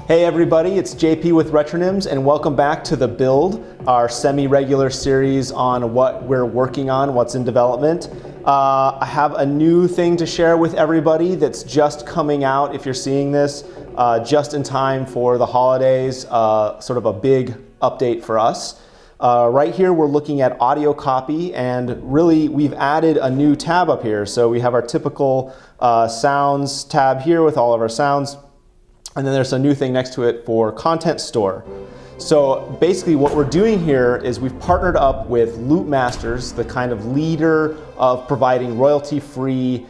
Hey everybody, it's JP with Retronyms and welcome back to The Build, our semi-regular series on what we're working on, what's in development. I have a new thing to share with everybody that's just coming out, if you're seeing this, just in time for the holidays, sort of a big update for us. Right here we're looking at audio copy, and really we've added a new tab up here. So we have our typical sounds tab here with all of our sounds. And then there's a new thing next to it for content store. So basically what we're doing here is we've partnered up with Loopmasters, the kind of leader of providing royalty-free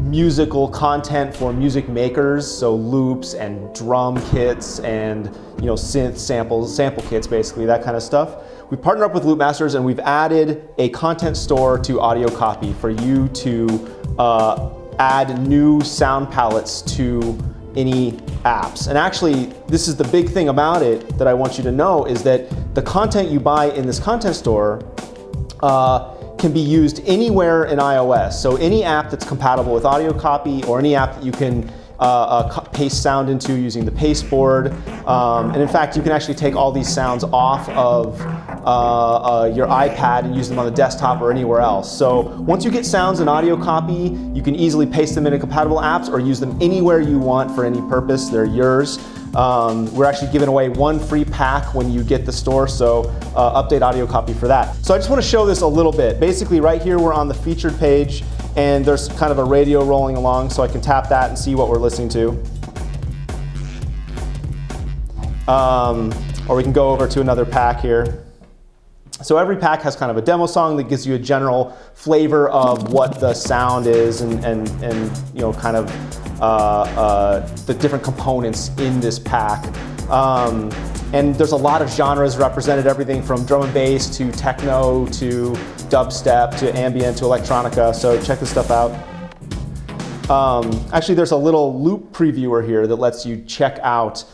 musical content for music makers. So loops and drum kits and synth samples, sample kits, basically that kind of stuff. We partnered up with Loopmasters and we've added a content store to audio copy for you to add new sound palettes to any apps. And actually, this is the big thing about it that I want you to know, is that the content you buy in this content store can be used anywhere in iOS. So any app that's compatible with audio copy, or any app that you can paste sound into using the pasteboard. And in fact, you can actually take all these sounds off of your iPad and use them on the desktop or anywhere else. So once you get sounds in audio copy, you can easily paste them into compatible apps or use them anywhere you want for any purpose. They're yours. We're actually giving away one free pack when you get the store, so update audio copy for that. So I just want to show this a little bit. Basically right here we're on the featured page, and there's kind of a radio rolling along, so I can tap that and see what we're listening to. Or we can go over to another pack here. So every pack has kind of a demo song that gives you a general flavor of what the sound is and kind of the different components in this pack. And there's a lot of genres represented, everything from drum and bass to techno to dubstep to ambient to electronica, so check this stuff out. Actually, there's a little loop previewer here that lets you check out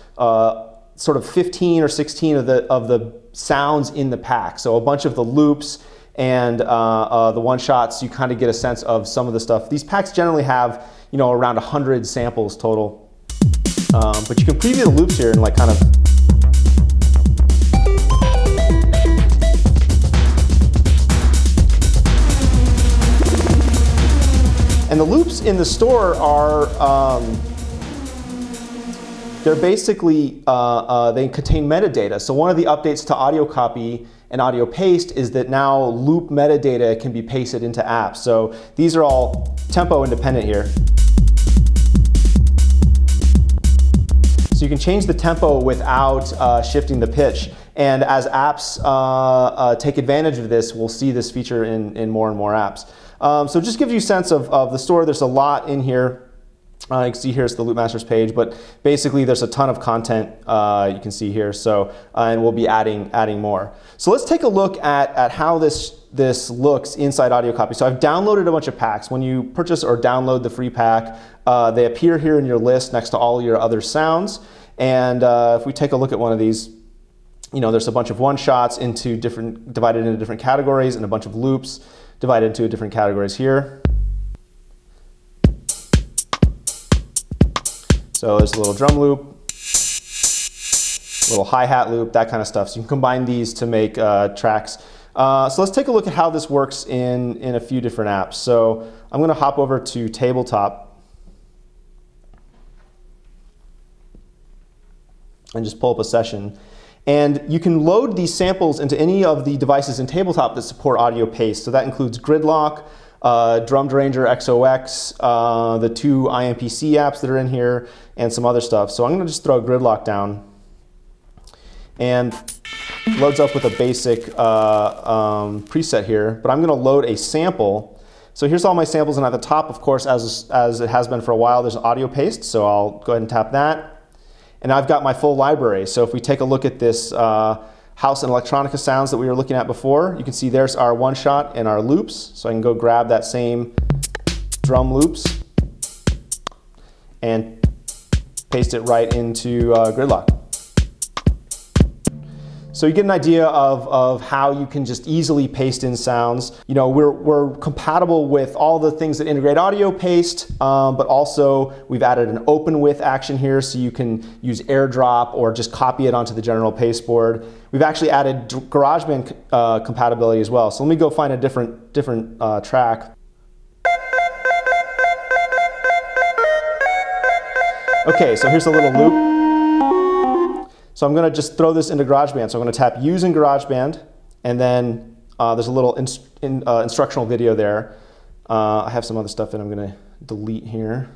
sort of 15 or 16 of the sounds in the pack. So a bunch of the loops and the one-shots, you kind of get a sense of some of the stuff. These packs generally have around 100 samples total. But you can preview the loops here and like kind of and the loops in the store are they're basically, they contain metadata. So one of the updates to audio copy and audio paste is that now loop metadata can be pasted into apps. So these are all tempo independent here. So you can change the tempo without shifting the pitch. And as apps take advantage of this, we'll see this feature in more and more apps. So it just gives you a sense of the store. There's a lot in here. You can see here's the Loopmasters page, but basically there's a ton of content you can see here. So and we'll be adding more. So let's take a look at how this looks inside audio copy. So I've downloaded a bunch of packs. When you purchase or download the free pack, they appear here in your list next to all your other sounds. And if we take a look at one of these, there's a bunch of one-shots divided into different categories, and a bunch of loops divided into different categories here. So there's a little drum loop, a little hi-hat loop, that kind of stuff. So you can combine these to make tracks. So let's take a look at how this works in a few different apps. So I'm going to hop over to Tabletop and just pull up a session. And you can load these samples into any of the devices in Tabletop that support audio paste. So that includes Gridlock, Drum Deranger XOX, the two IMPC apps that are in here, and some other stuff. So I'm going to just throw Gridlock down, and loads up with a basic preset here. But I'm going to load a sample. So here's all my samples, and at the top, of course, as it has been for a while, there's audio paste. So I'll go ahead and tap that. And I've got my full library. So if we take a look at this house and electronica sounds that we were looking at before, you can see there's our one-shot and our loops. So I can go grab that same drum loops and paste it right into Gridlock. So you get an idea of how you can just easily paste in sounds. You know, we're compatible with all the things that integrate audio paste, but also we've added an open with action here, so you can use AirDrop or just copy it onto the general pasteboard. We've actually added GarageBand compatibility as well. So let me go find a different track. Okay, so here's a little loop. So I'm going to just throw this into GarageBand. So I'm going to tap Use in GarageBand, and then there's a little instructional video there. I have some other stuff that I'm going to delete here.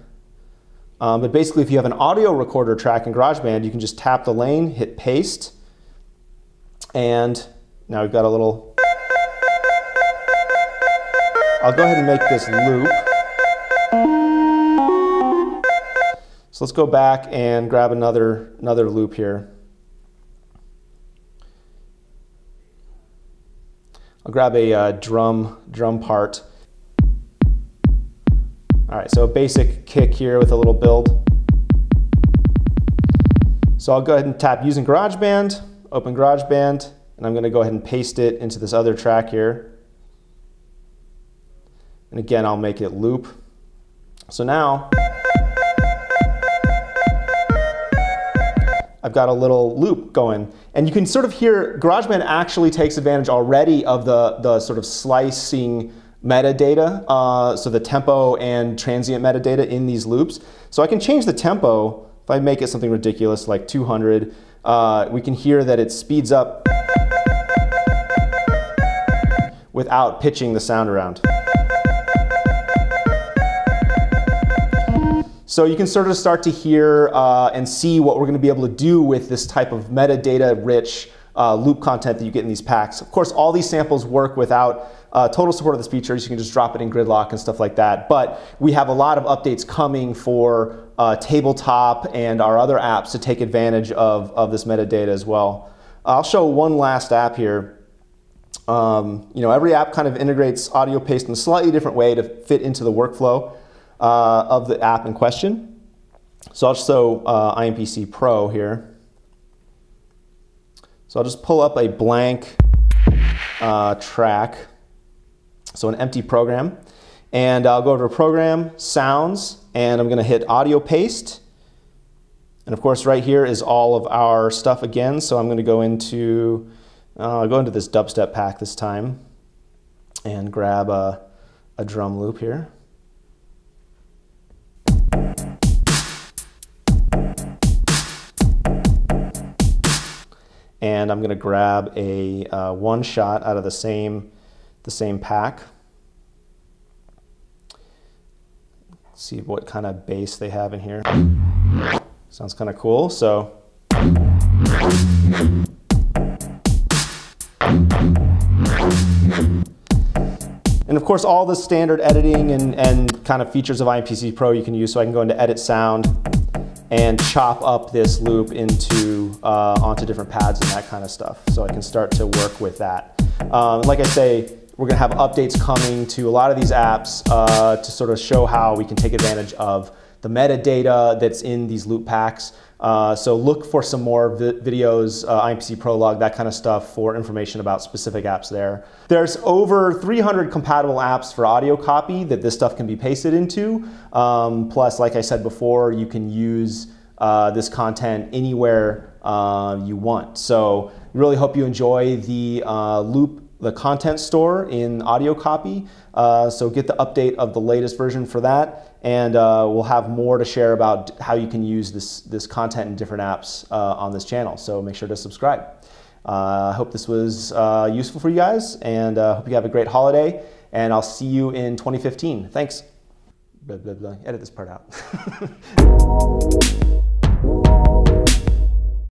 But basically, if you have an audio recorder track in GarageBand, you can just tap the lane, hit Paste, and now we've got a little... I'll go ahead and make this loop. So let's go back and grab another loop here. I'll grab a drum part. All right, so a basic kick here with a little build. So I'll go ahead and tap Using GarageBand, open GarageBand, and I'm going to go ahead and paste it into this other track here. And again, I'll make it loop. So now I've got a little loop going. And you can sort of hear GarageBand actually takes advantage already of the sort of slicing metadata, so the tempo and transient metadata in these loops. So I can change the tempo. If I make it something ridiculous like 200, we can hear that it speeds up without pitching the sound around. So you can sort of start to hear and see what we're going to be able to do with this type of metadata-rich loop content that you get in these packs. Of course, all these samples work without total support of these features. You can just drop it in Gridlock and stuff like that. But we have a lot of updates coming for Tabletop and our other apps to take advantage of this metadata as well. I'll show one last app here. You know, every app kind of integrates audio paste in a slightly different way to fit into the workflow of the app in question. So I'll show IMPC Pro here. So I'll just pull up a blank track, so an empty program, and I'll go over to Program, Sounds, and I'm going to hit Audio Paste. And of course, right here is all of our stuff again. So I'm going to go into this dubstep pack this time and grab a drum loop here. And I'm going to grab a one shot out of the same pack. Let's see what kind of bass they have in here. Sounds kind of cool. So and of course, all the standard editing and kind of features of IMPC Pro you can use. So I can go into Edit Sound and chop up this loop into onto different pads and that kind of stuff. So I can start to work with that. Like I say, we're gonna have updates coming to a lot of these apps to sort of show how we can take advantage of the metadata that's in these loop packs. So look for some more videos, IMPC Prologue, that kind of stuff for information about specific apps there. There's over 300 compatible apps for audio copy that this stuff can be pasted into. Plus, like I said before, you can use this content anywhere you want. So really hope you enjoy the the content store in audio copy. So get the update of the latest version for that, and we'll have more to share about how you can use this content in different apps on this channel. So make sure to subscribe. I hope this was useful for you guys, and hope you have a great holiday, and I'll see you in 2015. Thanks. Blah, blah, blah. Edit this part out.